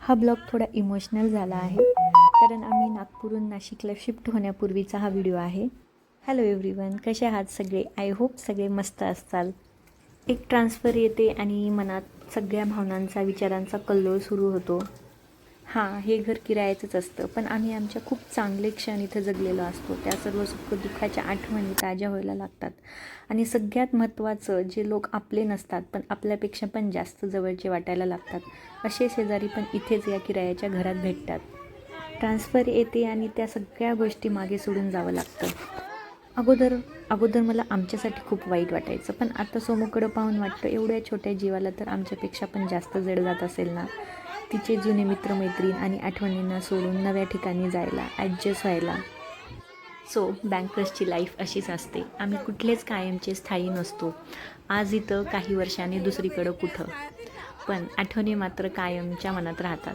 हा ब्लॉग थोडा इमोशनल झाला आहे कारण आम्ही नागपूरहून नाशिकला शिफ्ट होण्यापूर्वीचा हा व्हिडिओ आहे. हॅलो एव्हरीवन, कसे आहात सगळे? आय होप सगळे मस्त असताल. एक ट्रान्सफर येते आणि मनात सगळ्या भावनांचा विचारांचा कल्लोळ सुरू होतो. हां, हे घर किरायाचंच असतं, पण आम्ही आमच्या खूप चांगले क्षण इथं जगलेलो असतो. त्या सर्व सुख-दुःखाच्या आठवणी ताज्या व्हायला लागतात. आणि सगळ्यात महत्त्वाचं, जे लोक आपले नसतात पण आपल्यापेक्षा पण जास्त जवळचे वाटायला लागतात, असे शेजारी पण इथेच या किरायाच्या घरात भेटतात. ट्रान्सफर येते आणि त्या सगळ्या गोष्टी मागे सोडून जावं लागतं. अगोदर मला आमच्यासाठी खूप वाईट वाटायचं, पण आता समोरकडं पाहून वाटतं एवढ्या छोट्या जीवाला तर आमच्यापेक्षा पण जास्त जड जात असेल ना. तिचे जुने मित्रमैत्रीण आणि आठवणींना सोडून नव्या ठिकाणी जायला, ॲडजस्ट व्हायला. सो बँकर्सची लाईफ अशीच असते. आम्ही कुठलेच कायमचे स्थायी नसतो. आज इथं, काही वर्षांनी दुसरीकडं कुठं, पण आठवणी मात्र कायमच्या मनात राहतात.